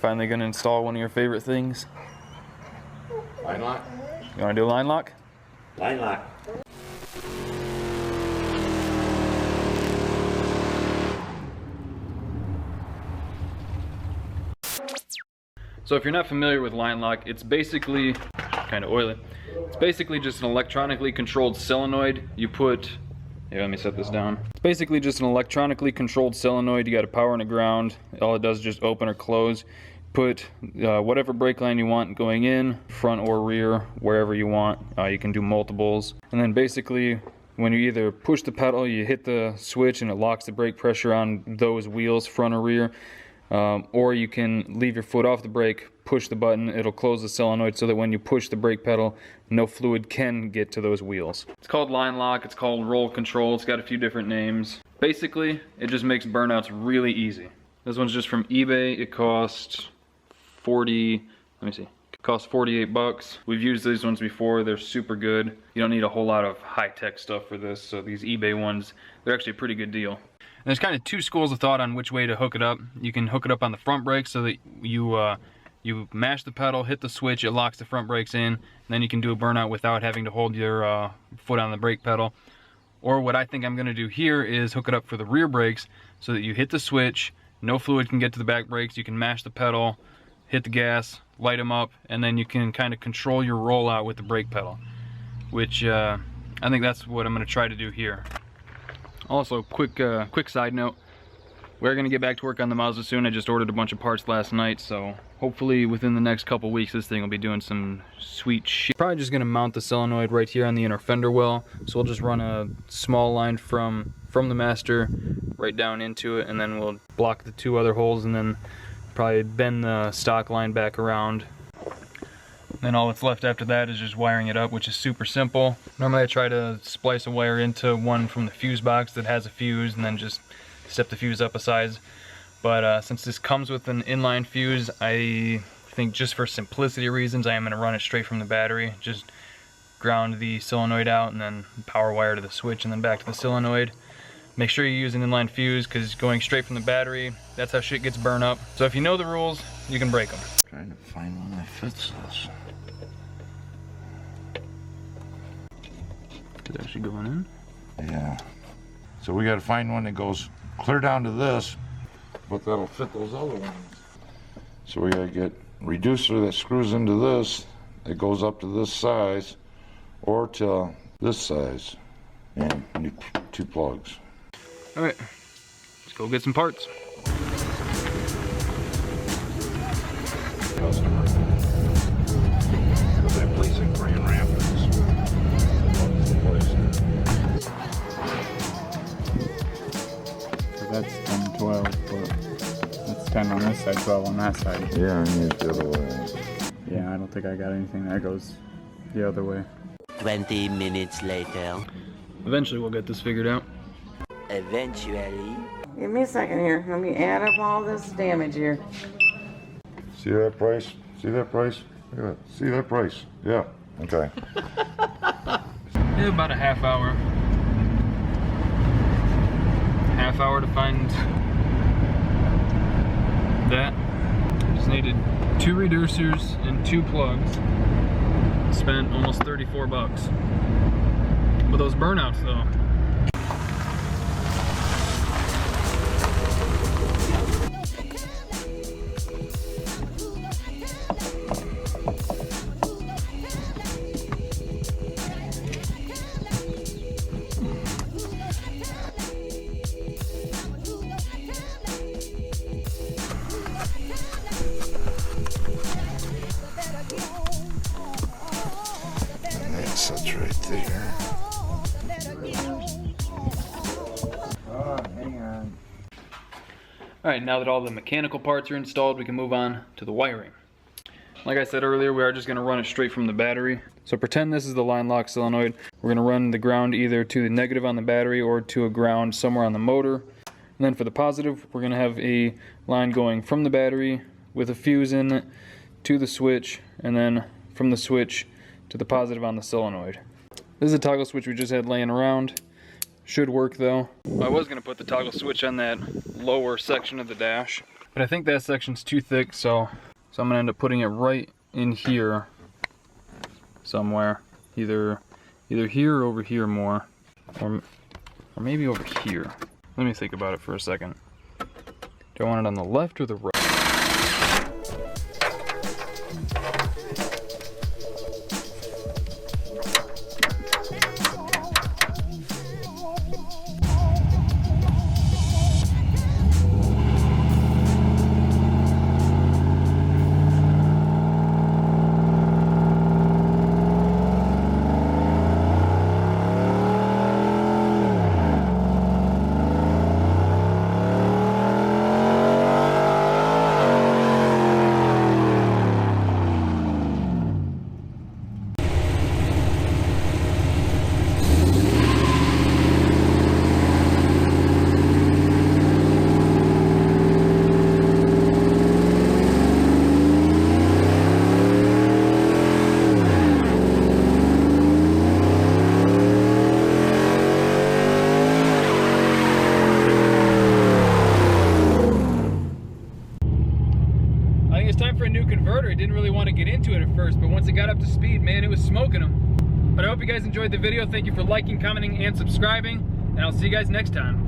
Finally gonna install one of your favorite things. Line lock? You wanna do a line lock? Line lock. So if you're not familiar with line lock, it's basically kind of oily. It's basically just an electronically controlled solenoid. You put, here, let me set this down. It's basically just an electronically controlled solenoid. You got a power and a ground. All it does is just open or close. Put whatever brake line you want going in, front or rear, wherever you want. You can do multiples. And then basically, when you either push the pedal, you hit the switch and it locks the brake pressure on those wheels, front or rear. Or you can leave your foot off the brake, push the button, it'll close the solenoid so that when you push the brake pedal, no fluid can get to those wheels. It's called line lock, it's called roll control, it's got a few different names. Basically, it just makes burnouts really easy. This one's just from eBay, it cost 48 bucks. We've used these ones before, they're super good. You don't need a whole lot of high-tech stuff for this, so these eBay ones, they're actually a pretty good deal. And there's kind of two schools of thought on which way to hook it up. You can hook it up on the front brake so that you mash the pedal, hit the switch, it locks the front brakes in, and then you can do a burnout without having to hold your foot on the brake pedal. Or what I think I'm gonna do here is hook it up for the rear brakes so that you hit the switch, no fluid can get to the back brakes, you can mash the pedal, hit the gas, light them up, and then you can kind of control your rollout with the brake pedal, which I think that's what I'm gonna try to do here. Also, quick side note, we're gonna get back to work on the Mazda soon. I just ordered a bunch of parts last night, so hopefully within the next couple weeks this thing will be doing some sweet shit. Probably just gonna mount the solenoid right here on the inner fender well, so we'll just run a small line from the master right down into it, and then we'll block the two other holes, and then probably bend the stock line back around. Then all that's left after that is just wiring it up, which is super simple. Normally I try to splice a wire into one from the fuse box that has a fuse and then just step the fuse up a size. But since this comes with an inline fuse, I think just for simplicity reasons I am going to run it straight from the battery. Just ground the solenoid out and then power wire to the switch and then back to the solenoid. Make sure you use an inline fuse because going straight from the battery, that's how shit gets burned up. So if you know the rules, you can break them. Trying to find one that fits this. It's actually going in. Yeah. So we gotta find one that goes clear down to this, but that'll fit those other ones. So we gotta get a reducer that screws into this, that goes up to this size, or to this size, and need two plugs. All right, let's go get some parts. Customer. That place in Grand Rapids. So that's 10, 12, but that's 10 on this side, 12 on that side. Yeah, I need it the other way. Yeah, I don't think I got anything that goes the other way. 20 minutes later. Eventually we'll get this figured out. Eventually. Give me a second here. Let me add up all this damage here. See that price? See that price? Look at that. See that price? Yeah. Okay. Yeah, about a half hour. Half hour to find that. Just needed 2 reducers and 2 plugs. Spent almost 34 bucks. But those burnouts though. That's right there. Hang on. Alright, now that all the mechanical parts are installed, we can move on to the wiring. Like I said earlier, we are just going to run it straight from the battery. So pretend this is the line lock solenoid. We're going to run the ground either to the negative on the battery or to a ground somewhere on the motor. And then for the positive, we're going to have a line going from the battery with a fuse in it to the switch, and then from the switch to the positive on the solenoid. This is a toggle switch we just had laying around. Should work though. I was going to put the toggle switch on that lower section of the dash, But I think that section's too thick, so I'm gonna end up putting it right in here somewhere. Either here or over here more. Or maybe over here. Let me think about it for a second. Do I want it on the left or the right? Converter. I didn't really want to get into it at first, but once it got up to speed, man, it was smoking them. But I hope you guys enjoyed the video. Thank you for liking, commenting, and subscribing, and I'll see you guys next time.